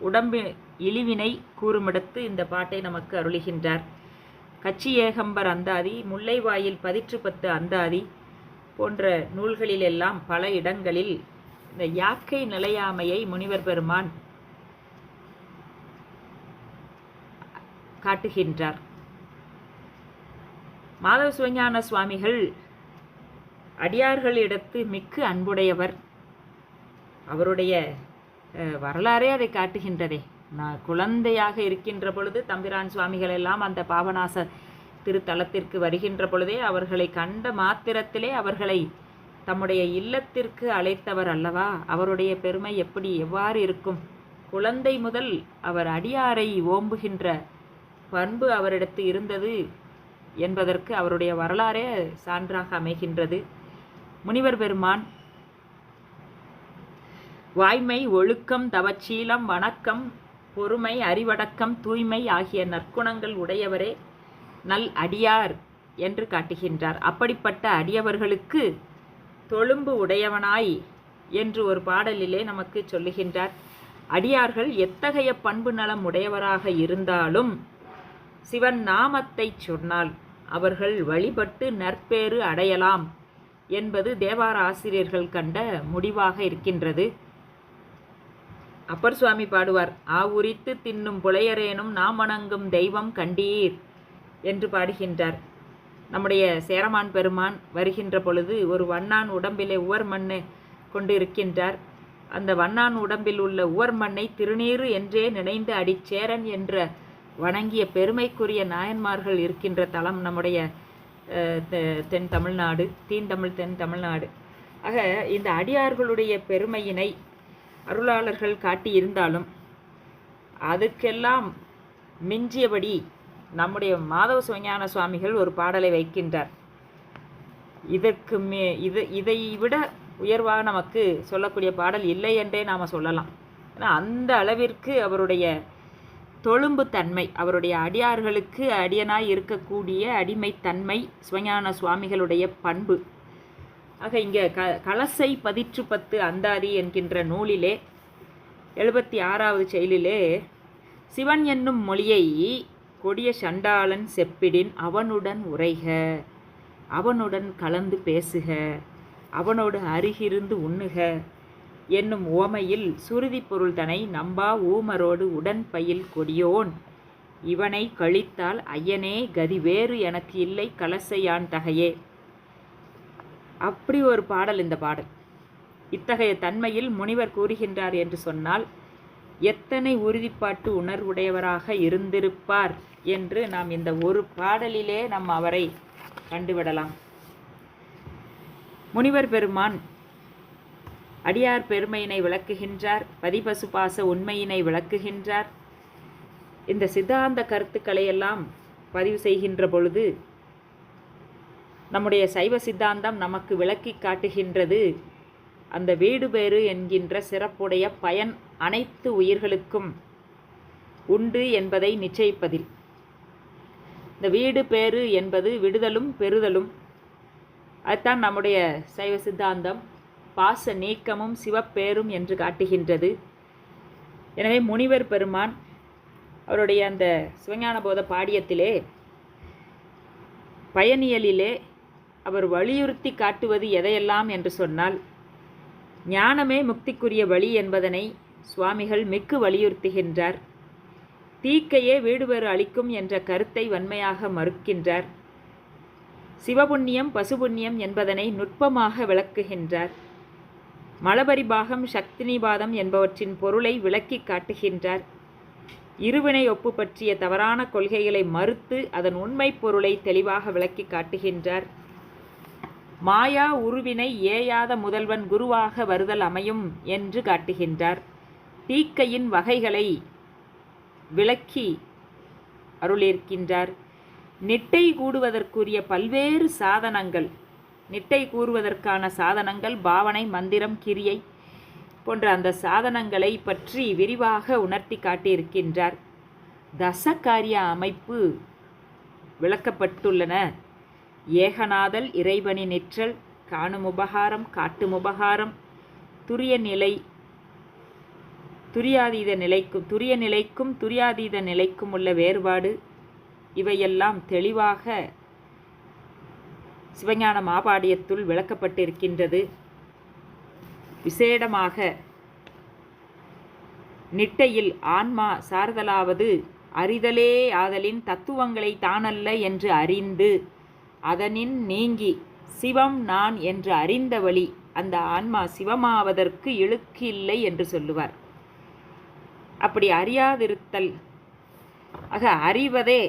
A: உடம்பு இழிவினை கூறுமிடத்து இந்த பாட்டை நமக்கு அருளுகின்றார். கச்சி ஏகம்பர் அந்தாதி, முல்லைவாயில் 10 அந்தாதி போன்ற நூல்களிலெல்லாம் பல இடங்களில் இந்த யாக்கை நிலையாமையை முனிவர் பெருமான் காட்டுகின்றார். மாதவ சிவஞான சுவாமிகள் அடியார்களிடத்து மிக்க அன்புடையவர். அவருடைய வரலாறே அதை காட்டுகின்றதே. நான் குழந்தையாக இருக்கின்ற பொழுது தம்பிரான் சுவாமிகள் எல்லாம் அந்த பாபநாச திருத்தலத்திற்கு வருகின்ற பொழுதே அவர்களை கண்ட மாத்திரத்திலே அவர்களை தம்முடைய இல்லத்திற்கு அழைத்தவர் அல்லவா? அவருடைய பெருமை எவ்வாறு இருக்கும்? குழந்தை முதல் அவர் அடியாரை ஓம்புகின்ற பண்பு அவரிடத்து இருந்தது என்பதற்கு அவருடைய வரலாறே சான்றாக அமைகின்றது. முனிவர் பெருமான் வாய்மை, ஒழுக்கம், தவச்சீலம், வணக்கம், பொறுமை, அறிவடக்கம், தூய்மை ஆகிய நற்குணங்கள் உடையவரே நல் அடியார் என்று காட்டுகின்றார். அப்படிப்பட்ட அடியவர்களுக்கு தொழும்பு உடையவனாய் என்று ஒரு பாடலிலே நமக்கு சொல்லுகின்றார். அடியார்கள் எத்தகைய பண்பு நலம் உடையவராக இருந்தாலும் சிவன் நாமத்தை சொன்னால் அவர்கள் வழிபட்டு நற்பேறு அடையலாம் என்பது தேவார ஆசிரியர்கள் கண்ட முடிவாக இருக்கின்றது. அப்பர் சுவாமி பாடுவார், ஆவுரித்து தின்னும் புலையரேனும் நாம் வணங்கும் தெய்வம் கண்டீர் என்று பாடுகின்றார். நம்முடைய சேரமான் பெருமான் வருகின்ற பொழுது ஒரு வண்ணான் உடம்பிலே உவர் மண்ணை கொண்டு இருக்கின்றார். அந்த வண்ணான் உடம்பில் உள்ள உவர் மண்ணை திருநீறு என்றே நினைந்து அடிச்சேரன் என்ற வணங்கிய பெருமைக்குரிய நாயன்மார்கள் இருக்கின்ற தலம் நம்முடைய தென் தமிழ்நாடு, தென் தமிழ்நாடு. ஆக இந்த அடியார்களுடைய பெருமையினை அருளாளர்கள் காட்டியிருந்தாலும் அதுக்கெல்லாம் மிஞ்சியபடி நம்முடைய மாதவ சிவஞான சுவாமிகள் ஒரு பாடலை வைக்கின்றார். இதை விட உயர்வாக நமக்கு சொல்லக்கூடிய பாடல் இல்லை என்றே நாம் சொல்லலாம். ஏன்னா அந்த அளவிற்கு அவருடைய தொழும்பு தன்மை, அவருடைய அடியார்களுக்கு அடியனாய் இருக்கக்கூடிய அடிமைத்தன்மை சிவஞான சுவாமிகளுடைய பண்பு. ஆக இங்கே கலசை 10 அந்தாதி என்கின்ற நூலிலே 76வது செயலிலே சிவன் என்னும் மொழியை கொடிய சண்டாளன் செப்பிடின் அவனுடன் உரைக, அவனுடன் கலந்து பேசுக, அவனோடு அருகிருந்து உண்ணுக என்னும் உவமையில் சுருதி பொருள் தனை நம்பா ஊமரோடு உடன் பயில் கொடியோன் இவனை கழித்தால் ஐயனே கதி வேறு எனக்கு இல்லை கலசையான் தகையே. அப்படி ஒரு பாடல் இந்த பாடல். இத்தகைய தன்மையில் முனிவர் கூறுகின்றார் என்று சொன்னால் எத்தனை உறுதிப்பாட்டு உணர்வுடையவராக இருந்திருப்பார் என்று நாம் இந்த ஒரு பாடலிலே நாம் அவரை கண்டுவிடலாம். முனிவர் பெருமான் அடியார் பெருமையினை விளக்குகின்றார், பதிபசுபாச உண்மையினை விளக்குகின்றார். இந்த சித்தாந்த கருத்துக்களை எல்லாம் பதிவு செய்கின்ற பொழுது நம்முடைய சைவ சித்தாந்தம் நமக்கு விளக்கி காட்டுகின்றது அந்த வீடு பேறு என்கின்ற சிறப்புடைய பயன் அனைத்து உயிர்களுக்கும் உண்டு என்பதை நிச்சயிப்பதில். இந்த வீடு பேறு என்பது விடுதலும் பெறுதலும். அதுதான் நம்முடைய சைவ சித்தாந்தம் பாச நீக்கமும் சிவப்பேரும் என்று காட்டுகின்றது. எனவே முனிவர் பெருமான் அவருடைய அந்த சிவஞான போத பாடியத்திலே பயனியலிலே அவர் வலியுறுத்தி காட்டுவது எதையெல்லாம் என்று சொன்னால் ஞானமே முக்திக்குரிய வழி என்பதனை சுவாமிகள் மிக்கு வலியுறுத்துகின்றார். தீக்கையே வீடுபேறு அளிக்கும் என்ற கருத்தை வன்மையாக மறுக்கின்றார். சிவபுண்ணியம் பசுபுண்ணியம் என்பதனை நுட்பமாக விளக்குகின்றார். மலபரிபாகம் சக்தினிபாதம் என்பவற்றின் பொருளை விளக்கி காட்டுகின்றார். இருவினை ஒப்பு பற்றிய தவறான கொள்கைகளை மறுத்து அதன் உண்மை பொருளை தெளிவாக விளக்கி காட்டுகின்றார். மாயா உருவினை ஏயாத முதல்வன் குருவாக வருதல் அமையும் என்று காட்டுகின்றார். தீக்கையின் வகைகளை விளக்கி அருளியிருக்கின்றார். நிட்டை கூடுவதற்குரிய பல்வேறு சாதனங்கள், நிட்டை கூறுவதற்கான சாதனங்கள், பாவனை, மந்திரம், கிரியை போன்ற அந்த சாதனங்களை பற்றி விரிவாக உணர்த்தி காட்டியிருக்கின்றார். தசகாரிய அமைப்பு விளக்கப்பட்டுள்ளன. ஏகநாதல், இறைவனி நிற்றல், காணும் உபகாரம், காட்டும் உபகாரம், துரிய நிலை, துரியாதீத நிலைக்கும் துரியாதீத நிலைக்கும் உள்ள வேறுபாடு, இவையெல்லாம் தெளிவாக சிவஞான மாபாடியத்துள் விளக்கப்பட்டிருக்கின்றது. விசேடமாக நிட்டையில் ஆன்மா சார்தலாவது அறிதலே ஆதலின் தத்துவங்களை தானல்ல என்று அறிந்து அதனின் நீங்கி சிவம் நான் என்று அறிந்த வழி அந்த ஆன்மா சிவமாவதற்கு இழுக்கு இல்லை என்று சொல்லுவார். அப்படி அறியாதிருத்தல் ஆக அறிவதே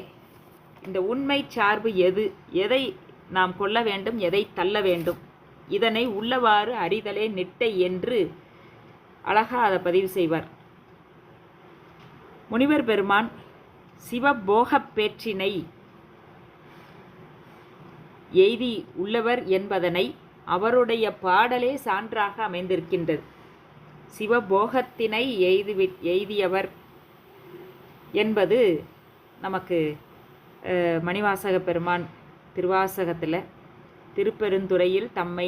A: இந்த உண்மை சார்பு எதை நாம் கொள்ள வேண்டும், எதை தள்ள வேண்டும், இதனை உள்ளவாறு அறிதலே நிட்டை என்று அழகா அதை பதிவு செய்வார். முனிவர் பெருமான் சிவபோகப் பேற்றினை எய்தி உள்ளவர் என்பதனை அவருடைய பாடலே சான்றாக அமைந்திருக்கின்றது. சிவபோகத்தினை எய்தியவர் என்பது நமக்கு மணிவாசக பெருமான் திருவாசகத்தில் திருப்பெருந்துறையில் தம்மை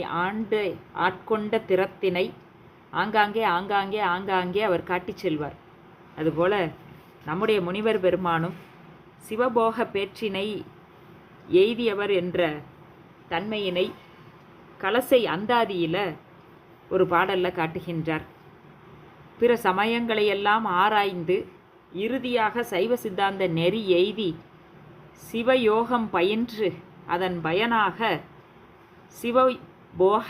A: ஆட்கொண்ட திறத்தினை ஆங்காங்கே அவர் காட்டிச் செல்வார். அதுபோல நம்முடைய முனிவர் பெருமானும் சிவபோக பேற்றினை எய்தியவர் என்ற தன்மையினை கலசை அந்தாதியில் ஒரு பாடலில் காட்டுகின்றார். பிற சமயங்களையெல்லாம் ஆராய்ந்து இறுதியாக சைவ சித்தாந்த நெறி எய்தி சிவயோகம் பயின்று அதன் பயனாக சிவபோக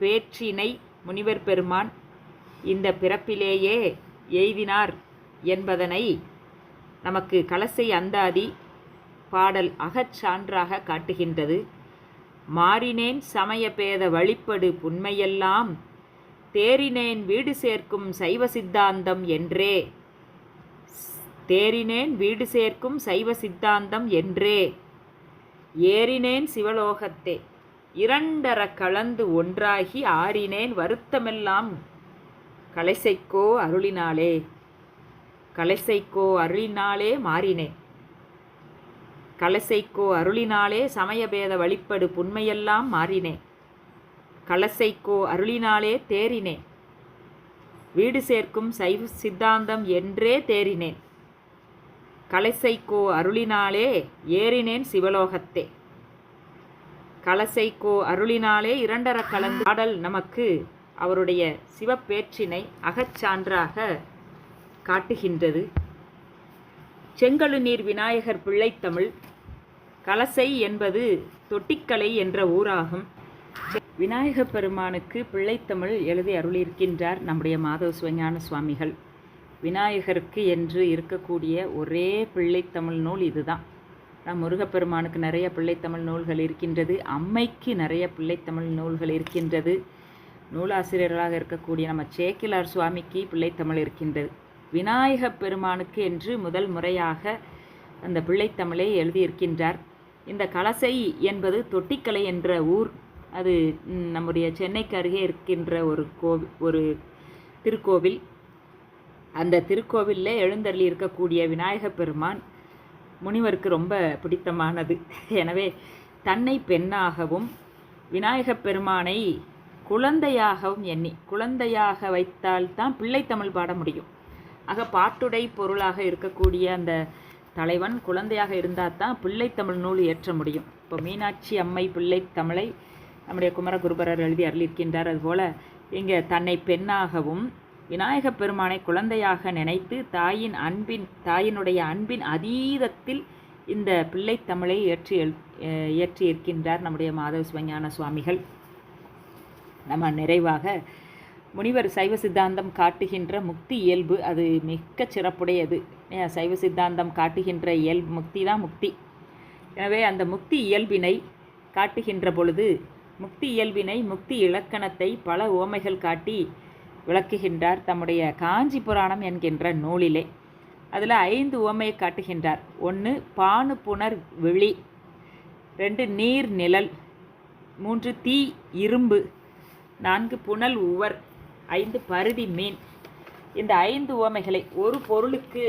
A: பேற்றினை முனிவர் பெருமான் இந்த பிறப்பிலேயே எய்தினார் என்பதனை நமக்கு கலசை அந்தாதி பாடல் அகச்சான்றாக காட்டுகின்றது. மாறினேன் சமய பேத வழிப்படு புன்மையெல்லாம் தேறினேன் வீடு சேர்க்கும் சைவ சித்தாந்தம் என்றே, தேறினேன் வீடு சேர்க்கும் சைவ சித்தாந்தம் என்றே, ஏறினேன் சிவலோகத்தே இரண்டர கலந்து ஒன்றாகி ஆறினேன் வருத்தமெல்லாம் கலைசைக்கோ அருளினாலே, கலைசைக்கோ அருளினாலே மாறினேன், கலசைக்கோ அருளினாலே சமயபேத வழிப்படு புன்மையெல்லாம் மாறினேன், கலசைக்கோ அருளினாலே தேறினேன் வீடு சேர்க்கும் சைவ சித்தாந்தம் என்றே தேறினேன், கலசைக்கோ அருளினாலே ஏறினேன் சிவலோகத்தே, கலசைக்கோ அருளினாலே இரண்டர கலந்து பாடல் நமக்கு அவருடைய சிவப்பேற்றினை அகச்சான்றாக காட்டுகின்றது. செங்கழுநீர் விநாயகர் பிள்ளைத்தமிழ். கலசை என்பது தொட்டிக்கலை என்ற ஊராகும். விநாயகப் பெருமானுக்கு பிள்ளைத்தமிழ் எழுதி அருளியிருக்கின்றார் நம்முடைய மாதவ சிவஞான சுவாமிகள். விநாயகருக்கு என்று இருக்கக்கூடிய ஒரே பிள்ளைத்தமிழ் நூல் இதுதான். முருகப்பெருமானுக்கு நிறைய பிள்ளைத்தமிழ் நூல்கள் இருக்கின்றது, அம்மைக்கு நிறைய பிள்ளைத்தமிழ் நூல்கள் இருக்கின்றது. நூலாசிரியர்களாக இருக்கக்கூடிய நம்ம சேக்கிலார் சுவாமிக்கு பிள்ளைத்தமிழ் இருக்கின்றது. விநாயகப் பெருமானுக்கு என்று முதல் முறையாக அந்த பிள்ளைத்தமிழை எழுதியிருக்கின்றார். இந்த கலசை என்பது தொட்டிக்கலை என்ற ஊர். அது நம்முடைய சென்னைக்கு அருகே இருக்கின்ற ஒரு திருக்கோவில். அந்த திருக்கோவிலில் எழுந்தருளி இருக்கக்கூடிய விநாயகப் பெருமான் முனிவருக்கு ரொம்ப பிடித்தமானது. எனவே தன்னை பெண்ணாகவும் விநாயகப் பெருமானை குழந்தையாகவும் எண்ணி குழந்தையாக வைத்தால்தான் பிள்ளைத்தமிழ் பாட முடியும். ஆக பாட்டுடை பொருளாக இருக்கக்கூடிய அந்த தலைவன் குழந்தையாக இருந்தால் தான் பிள்ளைத்தமிழ் நூல் இயற்ற முடியும். இப்போ மீனாட்சி அம்மை பிள்ளைத்தமிழை நம்முடைய குமரகுருபரர் எழுதி அருளியிருக்கின்றார். அதுபோல் இங்கே தன்னை பெண்ணாகவும் விநாயகப் பெருமானை குழந்தையாக நினைத்து தாயினுடைய அன்பின் அதீதத்தில் இந்த பிள்ளைத்தமிழை இயற்றியிருக்கின்றார் நம்முடைய மாதவ சிவஞான சுவாமிகள். நம்ம நிறைவாக முனிவர் சைவ சித்தாந்தம் காட்டுகின்ற முக்தி இயல்பு அது மிக்க சிறப்புடையது. சைவ சித்தாந்தம் காட்டுகின்ற இயல்பு முக்தி தான் முக்தி. எனவே அந்த முக்தி இயல்பினை காட்டுகின்ற பொழுது முக்தி இயல்பினை முக்தி இலக்கணத்தை பல உவமைகள் காட்டி விளக்குகின்றார் தம்முடைய காஞ்சி புராணம் என்கின்ற நூலிலே. அதில் 5 உவமையை காட்டுகின்றார். 1 பானு புனர் விழி 2 நீர் நிழல், 3 தீ இரும்பு, 4 புனல் உவர், 5 பருதி மீன். இந்த 5 உவமைகளை ஒரு பொருளுக்கு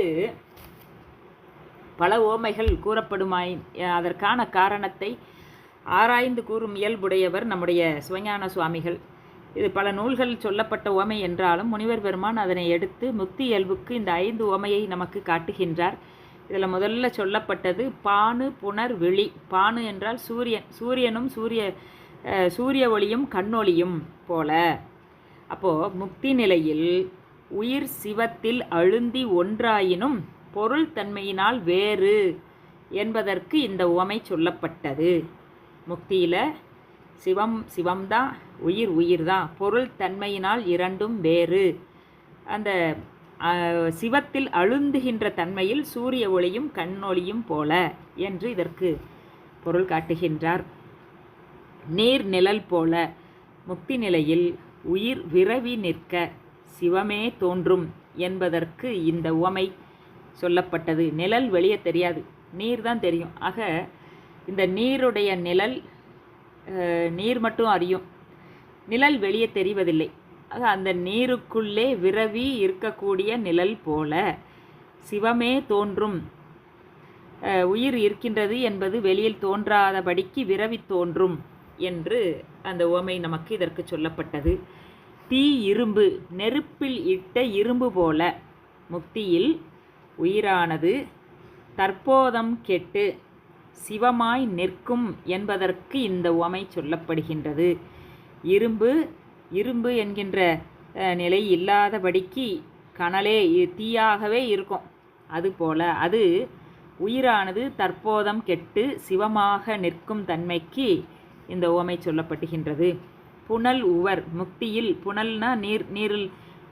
A: பல உவமைகள் கூறப்படுமாயின் அதற்கான காரணத்தை ஆராய்ந்து கூறும் இயல்புடையவர் நம்முடைய சிவஞான சுவாமிகள். இது பல நூல்கள் சொல்லப்பட்ட உவமை என்றாலும் முனிவர் பெருமான் அதனை எடுத்து முக்தி இயல்புக்கு இந்த 5 உவமையை நமக்கு காட்டுகின்றார். இதில் முதல்ல சொல்லப்பட்டது பானு புனர் விழி. பானு என்றால் சூரியன், சூரியனும் சூரிய ஒளியும் கண்ணொளியும் போல. அப்போது முக்தி நிலையில் உயிர் சிவத்தில் அழுந்தி ஒன்றாயினும் பொருள் தன்மையினால் வேறு என்பதற்கு இந்த உவமை சொல்லப்பட்டது. முக்தியில் சிவம்தான், உயிர் தான், பொருள் தன்மையினால் இரண்டும் வேறு. அந்த சிவத்தில் அழுந்துகின்ற தன்மையில் சூரிய ஒளியும் கண்ணொளியும் போல என்று இதற்கு பொருள் காட்டுகின்றார். நீர் நிழல் போல முக்தி நிலையில் உயிர் விரவி நிற்க சிவமே தோன்றும் என்பதற்கு இந்த உவமை சொல்லப்பட்டது. நிழல் வெளியே தெரியாது, நீர் தான் தெரியும். ஆக இந்த நீருடைய நிழல் நீர் மட்டும் அறியும், நிழல் வெளியே தெரிவதில்லை. ஆக அந்த நீருக்குள்ளே விரவி இருக்கக்கூடிய நிழல் போல சிவமே தோன்றும். உயிர் இருக்கின்றது என்பது வெளியில் தோன்றாதபடிக்கு விரவி தோன்றும் என்று அந்த உவமை நமக்கு இதற்கு சொல்லப்பட்டது. தீ இரும்பு, நெருப்பில் இட்ட இரும்பு போல முக்தியில் உயிரானது தற்போதம் கெட்டு சிவமாய் நிற்கும் என்பதற்கு இந்த உவமை சொல்லப்படுகின்றது. இரும்பு என்கின்ற நிலை இல்லாதபடிக்கு கனலே தீயாகவே இருக்கும். அதுபோல அது உயிரானது தற்போதம் கெட்டு சிவமாக நிற்கும் தன்மைக்கு இந்த உவமை சொல்லப்பட்டுகின்றது. புனல் உவர் முக்தியில், புனல்னா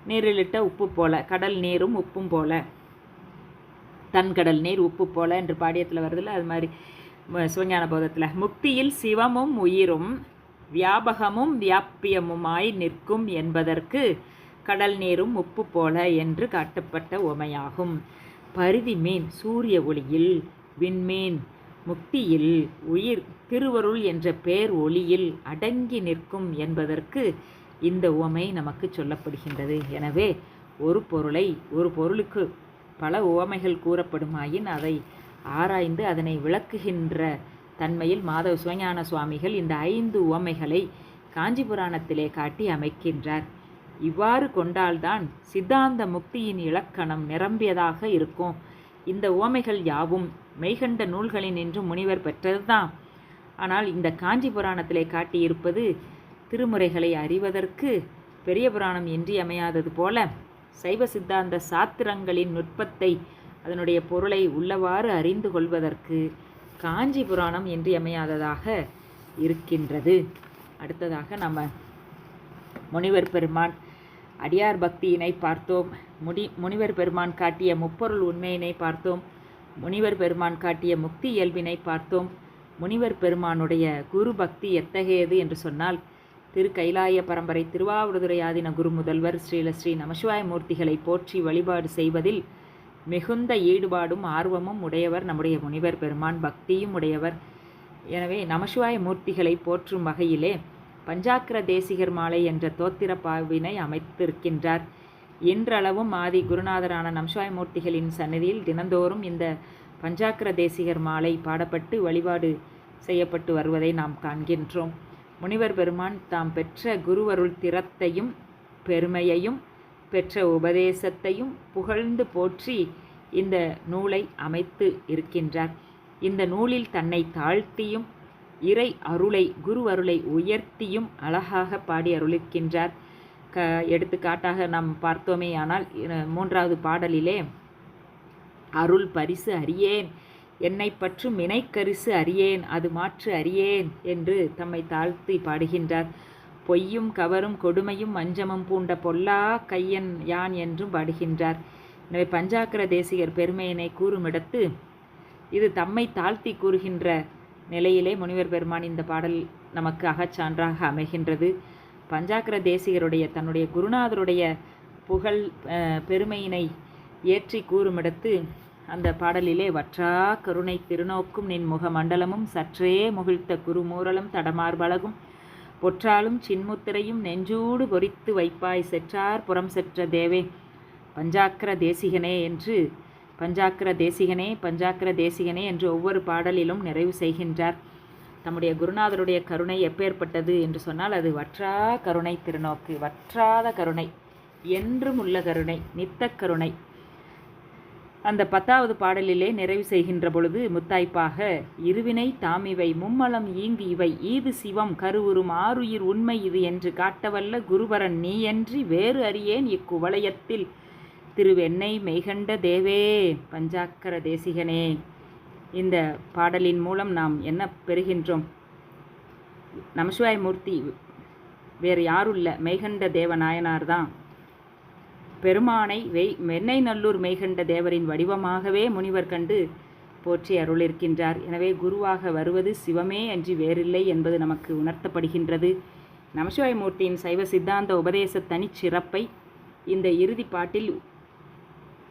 A: நீரிலிட்ட உப்பு போல, கடல் நீரும் உப்பும் போல, தன்கடல் நீர் உப்பு போல என்று பாடியத்தில் வருதில்ல, அது மாதிரி சிவஞான போதத்தில் முக்தியில் சிவமும் உயிரும் வியாபகமும் வியாபியமுமாய் நிற்கும் என்பதற்கு கடல் நீரும் உப்பு போல என்று காட்டப்பட்ட உவமையாகும். பருதி மீன் சூரிய ஒளியில், விண்மீன் முக்தியில் உயிர் திருவருள் என்ற பேர் ஒளியில் அடங்கி நிற்கும் என்பதற்கு இந்த உவமை நமக்கு சொல்லப்படுகின்றது. எனவே ஒரு பொருளுக்கு பல உவமைகள் கூறப்படுமாயின் அதை ஆராய்ந்து அதனை விளக்குகின்ற தன்மையில் மாதவ சிவஞான சுவாமிகள் இந்த 5 உவமைகளை காஞ்சி புராணத்திலே காட்டி அமைக்கின்றார். இவ்வாறு கொண்டால்தான் சித்தாந்த முக்தியின் இலக்கணம் நிரம்பியதாக இருக்கும். இந்த உவமைகள் யாவும் மெய்கண்ட நூல்களினின்று முனிவர் பெற்றதுதான். ஆனால் இந்த காஞ்சி புராணத்திலே காட்டியிருப்பது திருமுறைகளை அறிவதற்கு பெரிய புராணம் இன்றியமையாதது போல சைவ சித்தாந்த சாத்திரங்களின் நுட்பத்தை, அதனுடைய பொருளை உள்ளவாறு அறிந்து கொள்வதற்கு காஞ்சி புராணம் இன்றியமையாததாக இருக்கின்றது. அடுத்ததாக நம்ம முனிவர் பெருமான் அடியார் பக்தியினை பார்த்தோம். முனிவர் பெருமான் காட்டிய முப்பொருள் உண்மையினை பார்த்தோம். முனிவர் பெருமான் காட்டிய முக்தி இயல்பினை பார்த்தோம். முனிவர் பெருமானுடைய குரு பக்தி எத்தகையது என்று சொன்னால், திரு கைலாய பரம்பரை திருவாவடுதுறை ஆதீன குரு முதல்வர் ஸ்ரீ நமசிவாய மூர்த்திகளை போற்றி வழிபாடு செய்வதில் மிகுந்த ஈடுபாடும் ஆர்வமும் உடையவர் நம்முடைய முனிவர் பெருமான், பக்தியும் உடையவர். எனவே நமசிவாய மூர்த்திகளை போற்றும் வகையிலே பஞ்சாக்கர தேசிகர் மாலை என்ற தோத்திர பாவினை அமைத்திருக்கின்றார். இன்றளவும் ஆதி குருநாதரான நமசிவாய மூர்த்திகளின் சந்நிதியில் தினந்தோறும் இந்த பஞ்சாக்கர தேசிகர் மாலை பாடப்பட்டு வழிபாடு செய்யப்பட்டு வருவதை நாம் காண்கின்றோம். முனிவர் பெருமான் தாம் பெற்ற குருவருள் திறத்தையும் பெருமையையும் பெற்ற உபதேசத்தையும் புகழ்ந்து போற்றி இந்த நூலை அமைத்து இருக்கின்றார். இந்த நூலில் தன்னை தாழ்த்தியும் இறை அருளை, குரு அருளை உயர்த்தியும் அழகாக பாடி அருளிக்கின்றார். எடுத்துக்காட்டாக நாம் பார்த்தோமே ஆனால் 3வது பாடலிலே அருள் பரிசு அறியேன், என்னை பற்றும் வினைக்கரிசு அறியேன், அது மாற்று அறியேன் என்று தம்மை தாழ்த்தி பாடுகின்றார். பொய்யும் கவரும் கொடுமையும் வஞ்சமும் பூண்ட பொல்லா கையன் யான் என்றும் பாடுகின்றார். எனவே பஞ்சாக்கர தேசிகர் பெருமையினை கூறுமிடத்து இது தம்மை தாழ்த்தி கூறுகின்ற நிலையிலே முனிவர் பெருமான் இந்த பாடல் நமக்கு அகச்சான்றாக அமைகின்றது. பஞ்சாக்கர தேசிகருடைய தன்னுடைய குருநாதருடைய புகழ் பெருமையினை ஏற்றி கூறுமிடத்து அந்த பாடலிலே வற்றா கருணை திருநோக்கும் நின் முக மண்டலமும் சற்றே முகிழ்த்த குறுமூரலும் தடமார்பழகும் பொற்றாலும் சின்முத்திரையும் நெஞ்சூடு பொறித்து வைப்பாய் செற்றார் புறம் செற்ற தேவே பஞ்சாக்கர தேசிகனே என்று பஞ்சாக்கர தேசிகனே என்று ஒவ்வொரு பாடலிலும் நிறைவு செய்கின்றார். தம்முடைய குருநாதருடைய கருணை எப்பேற்பட்டது என்று சொன்னால் அது வற்றா கருணை திருநோக்கு, வற்றாத கருணை, என்றும் உள்ள கருணை, நித்த கருணை. அந்த 10வது பாடலிலே நிறைவு செய்கின்ற பொழுது முத்தாய்ப்பாக இருவினை தாமிவை மும்மலம் ஈங்கு இவை ஈது சிவம் கருவுறும் ஆருயிர் உண்மை இது என்று காட்டவல்ல குருபரன் நீயன்றி வேறு அறியேன் இக்குவலயத்தில் திருவெண்ணை மெய்கண்ட தேவே பஞ்சாக்கர தேசிகனே. இந்த பாடலின் மூலம் நாம் என்ன பெறுகின்றோம்? நமசிவாய மூர்த்தி வேறு யாருல்ல, மெய்கண்ட தேவ நாயனார் தான். பெருமானை வெண்ணெய் நல்லூர் மெய்கண்ட தேவரின் வடிவமாகவே முனிவர் கண்டு போற்றி அருளிருக்கின்றார். எனவே குருவாக வருவது சிவமே அன்றி வேறில்லை என்பது நமக்கு உணர்த்தப்படுகின்றது. நமசிவாய மூர்த்தியின் சைவ சித்தாந்த உபதேச தனிச்சிறப்பை இந்த இறுதி பாட்டில்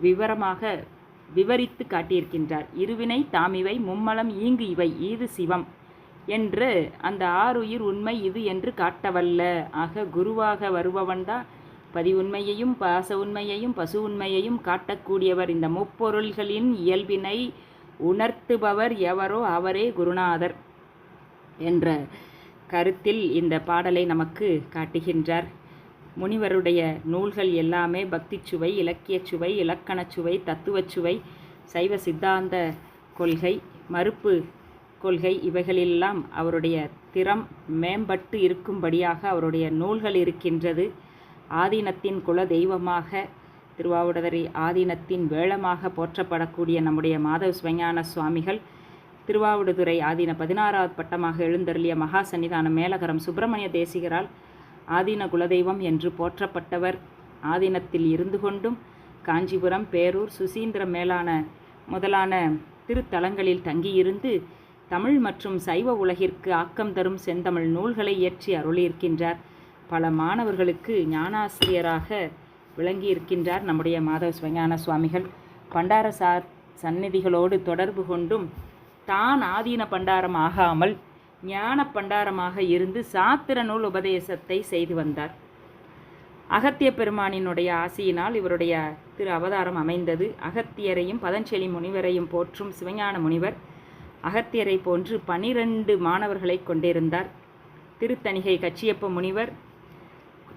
A: விவரமாக விவரித்து காட்டியிருக்கின்றார். இருவினை தாமிவை மும்மலம் ஈங்கு இவை ஈது சிவம் என்று அந்த ஆருயிர் உண்மை இது என்று காட்டவல்ல. ஆக குருவாக வருபவன்தான் பதிவுண்மையையும் பாச உண்மையையும் பசு உண்மையையும் காட்டக்கூடியவர். இந்த முப்பொருள்களின் இயல்பினை உணர்த்துபவர் எவரோ அவரே குருநாதர் என்ற கருத்தில் இந்த பாடலை நமக்கு காட்டுகின்றார். முனிவருடைய நூல்கள் எல்லாமே பக்தி சுவை, இலக்கிய சுவை, இலக்கணச் சுவை, தத்துவச் சுவை, சைவ சித்தாந்த கொள்கை, மறுப்பு கொள்கை, இவைகளெல்லாம் அவருடைய திறம் மேம்பட்டு இருக்கும்படியாக அவருடைய நூல்கள் இருக்கின்றது. ஆதீனத்தின் குல தெய்வமாக திருவாவடுதுறை ஆதீனத்தின் வேளமாக போற்றப்படக்கூடிய நம்முடைய மாதவ சிவஞான சுவாமிகள் திருவாவடுதுறை ஆதீன 16வது பட்டமாக எழுந்தருளிய மகா சன்னிதானம் மேலகரம் சுப்பிரமணிய தேசிகரால் ஆதீன குலதெய்வம் என்று போற்றப்பட்டவர். ஆதீனத்தில் இருந்து கொண்டும் காஞ்சிபுரம், பேரூர், சுசீந்திரம் முதலான திருத்தலங்களில் தங்கியிருந்து தமிழ் மற்றும் சைவ உலகிற்கு ஆக்கம் தரும் செந்தமிழ் நூல்களை இயற்றி அருளியிருக்கின்றார். பல மாணவர்களுக்கு ஞானாசிரியராக விளங்கியிருக்கின்றார் நம்முடைய மாதவ சிவஞான சுவாமிகள். பண்டாரசார் சந்நிதிகளோடு தொடர்பு கொண்டும் தான் ஆதீன பண்டாரம் ஆகாமல் ஞான பண்டாரமாக இருந்து சாத்திர நூல் உபதேசத்தை செய்து வந்தார். அகத்திய பெருமானினுடைய ஆசியினால் இவருடைய திரு அவதாரம் அமைந்தது. அகத்தியரையும் பதஞ்சலி முனிவரையும் போற்றும் சிவஞான முனிவர் அகத்தியரை போன்று 12 மாணவர்களை கொண்டிருந்தார். திருத்தணிகை கச்சியப்ப முனிவர்,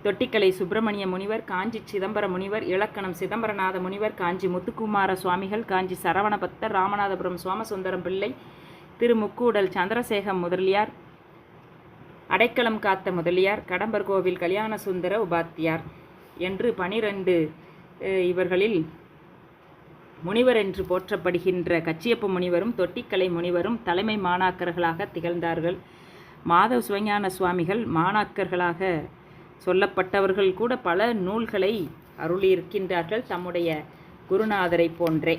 A: தொட்டிக்கலை சுப்பிரமணிய முனிவர், காஞ்சி சிதம்பர முனிவர், இலக்கணம் சிதம்பரநாத முனிவர், காஞ்சி முத்துக்குமார சுவாமிகள், காஞ்சி சரவணபத்தர், ராமநாதபுரம் சோமசுந்தரம் பிள்ளை, திருமுக்கூடல் சந்திரசேகம் முதலியார், அடைக்கலம் காத்த முதலியார், கடம்பர் கோவில் கல்யாண சுந்தர உபாத்தியார் என்று 12 இவர்களில் முனிவர் என்று போற்றப்படுகின்ற கச்சியப்ப முனிவரும் தொட்டிக்கலை முனிவரும் தலைமை மாணாக்கர்களாக திகழ்ந்தார்கள். மாதவ சிவஞான சுவாமிகள் மாணாக்கர்களாக சொல்லப்பட்டவர்கள் கூட பல நூல்களை அருளியிருக்கின்றார்கள் தம்முடைய குருநாதரை போன்றே.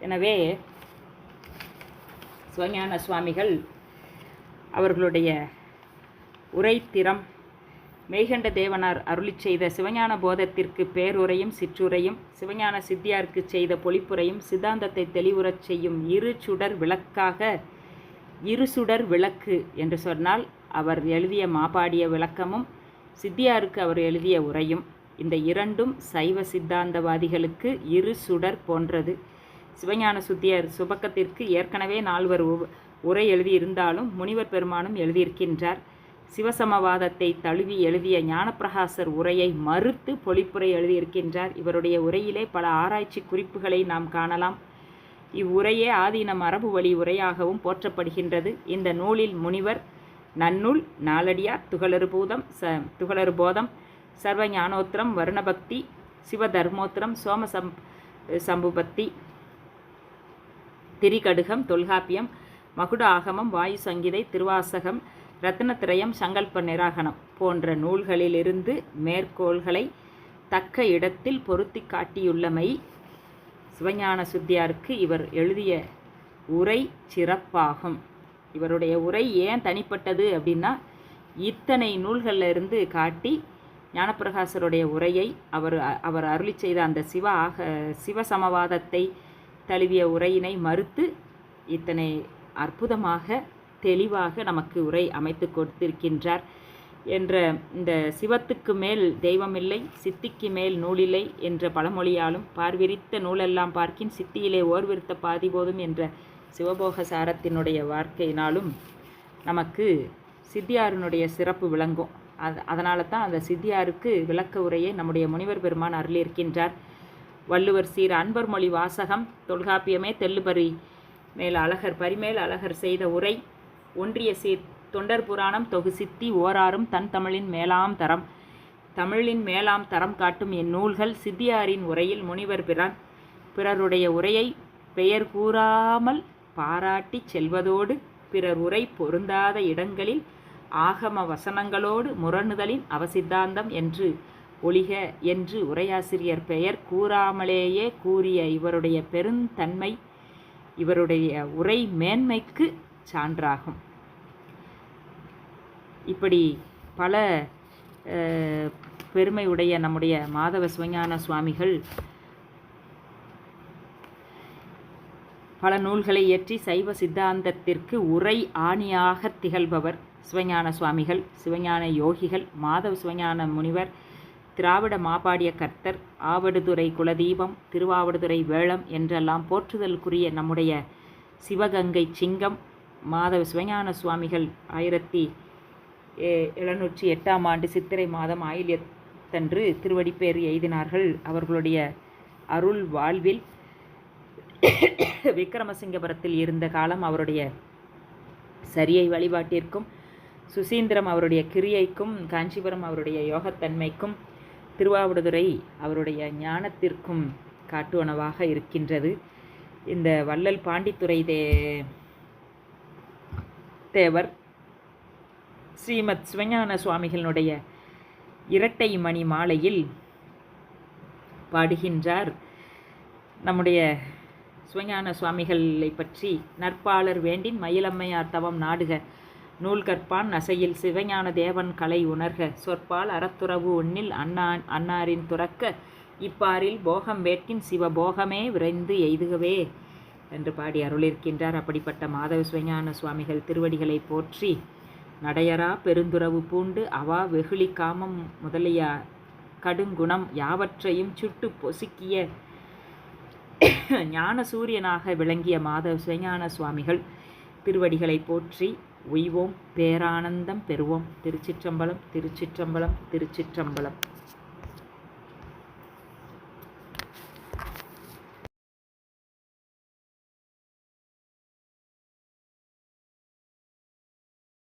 A: எனவே சிவஞான சுவாமிகள் அவர்களுடைய உரைத்திறம் மெய்கண்ட தேவனார் அருளி செய்த சிவஞான போதத்திற்கு பேருரையும் சிற்றுரையும், சிவஞான சித்தியாருக்கு செய்த பொழிப்புரையும், சித்தாந்தத்தை தெளிவுறச் செய்யும் இரு சுடர் விளக்கு என்று சொன்னால் அவர் எழுதிய மாபாடிய விளக்கமும் சித்தியாருக்கு அவர் எழுதிய உரையும், இந்த இரண்டும் சைவ சித்தாந்தவாதிகளுக்கு இரு சுடர் போன்றது. சிவஞான சித்தியார் சுபக்கத்திற்கு ஏற்கனவே 4 உரை எழுதியிருந்தாலும் முனிவர் பெருமானும் எழுதியிருக்கின்றார். சிவசமவாதத்தை தழுவி எழுதிய ஞானப்பிரகாசர் உரையை மறுத்து பொழிப்புரை எழுதியிருக்கின்றார். இவருடைய உரையிலே பல ஆராய்ச்சி குறிப்புகளை நாம் காணலாம். இவ்வுரையே ஆதீன மரபு வழி உரையாகவும் போற்றப்படுகின்றது. இந்த நூலில் முனிவர் நன்னூல், நாலடியார், துகளறு போதம், சர்வ ஞானோத்திரம், வருணபக்தி, சிவதர்மோத்திரம், சம்புபத்தி, திரிகடுகம், தொல்காப்பியம், மகுட ஆகமம், வாயு சங்கீதை, திருவாசகம், ரத்னத்திரயம், சங்கல்ப நிராகணம் போன்ற நூல்களிலிருந்து மேற்கோள்களை தக்க இடத்தில் பொருத்தி காட்டியுள்ளமை சிவஞான சித்தியாருக்கு இவர் எழுதிய உரை சிறப்பாகும். இவருடைய உரை ஏன் தனிப்பட்டது அப்படின்னா, இத்தனை நூல்களில் இருந்து காட்டி ஞானப்பிரகாசருடைய உரையை அவர் அருளி செய்த அந்த சிவசமவாதத்தை தழுவிய உரையினை மறுத்து இத்தனை அற்புதமாக தெளிவாக நமக்கு உரை அமைத்து கொடுத்திருக்கின்றார் என்ற இந்த சிவத்துக்கு மேல் தெய்வமில்லை, சித்திக்கு மேல் நூலில்லை என்ற பழமொழியாலும், பார்விரித்த நூலெல்லாம் பார்க்கின் சித்தியிலே ஓர்விருத்த பாதி போதும் என்ற சிவபோக சாரத்தினுடைய வாழ்க்கையினாலும் நமக்கு சித்தியாரினுடைய சிறப்பு விளங்கும். அதனால தான் அந்த சித்தியாருக்கு விளக்க உரையை நம்முடைய முனிவர் பெருமான் அருளியிருக்கின்றார். வள்ளுவர் சீர் அன்பர் மொழி வாசகம் தொல்காப்பியமே தெல்லுபரி மேல் அழகர் பரிமேல் அழகர் செய்த உரை ஒன்றிய சீர் தொண்டர் புராணம் தொகு சித்தி ஓராறும் தன் தமிழின் மேலாம் தரம் தமிழின் மேலாம் தரம் காட்டும் இந்நூல்கள் சித்தியாரின் உரையில் முனிவர் பிறருடைய உரையை பெயர் கூறாமல் பாராட்டி செல்வதோடு பிறர் உரை பொருந்தாத இடங்களில் ஆகம வசனங்களோடு முரணுதலின் அவசித்தாந்தம் என்று ஒழிக என்று உரையாசிரியர் பெயர் கூறாமலேயே கூறிய இவருடைய பெருந்தன்மை இவருடைய உரை மேன்மைக்கு சான்றாகும். இப்படி பல பெருமையுடைய நம்முடைய மாதவ சிவஞான சுவாமிகள் பல நூல்களை இயற்றி சைவ சித்தாந்தத்திற்கு உரை ஆணியாக திகழ்பவர் சிவஞான சுவாமிகள், சிவஞான யோகிகள், மாதவ சிவஞான முனிவர், திராவிட மாபாடிய கர்த்தர், ஆவடுதுறை குலதீபம், திருவாவடுதுறை வேளம் என்றெல்லாம் போற்றுதலுக்குரிய நம்முடைய சிவகங்கை சிங்கம் மாதவ சிவஞான சுவாமிகள் 1708 சித்திரை மாதம் ஆயில்யத்தன்று திருவடிப்பேறு எய்தினார்கள். அவர்களுடைய அருள் வாழ்வில் விக்கிரமசிங்கபுரத்தில் இருந்த காலம் அவருடைய சரியை வழிபாட்டிற்கும், சுசீந்திரம் அவருடைய கிரியைக்கும், காஞ்சிபுரம் அவருடைய யோகத்தன்மைக்கும், திருவாவடுதுறை அவருடைய ஞானத்திற்கும் காட்டுவனவாக இருக்கின்றது. இந்த வள்ளல் பாண்டித்துறை தேவர் ஸ்ரீமத் சிவஞான சுவாமிகளுடைய இரட்டை மணி மாலையில் பாடுகின்றார். நம்முடைய சிவஞான சுவாமிகளை பற்றி நற்பாளர் வேண்டின் மயிலம்மையார் தவம் நாடுக நூல் கற்பான் நசையில் சிவஞான தேவன் கலை உணர்க சொற்பால் அறத்துறவு உன்னில் அன்னாரின் துறக்க இப்பாரில் போகம் வேட்கின் சிவபோகமே விரைந்து எய்துகவே என்று பாடி அருளிருக்கின்றார். அப்படிப்பட்ட மாதவ சிவஞான சுவாமிகள் திருவடிகளை போற்றி நடையரா பெருந்துறவு பூண்டு அவா வெகுளி காமம் முதலிய கடுங்குணம் யாவற்றையும் சுட்டு பொசுக்கிய ஞான சூரியனாக விளங்கிய மாதவ சிவஞான சுவாமிகள் திருவடிகளை போற்றி உய்வோம், பேரானந்தம் பெறுவோம். திருச்சிற்றம்பலம், திருச்சிற்றம்பலம், திருச்சிற்றம்பலம்.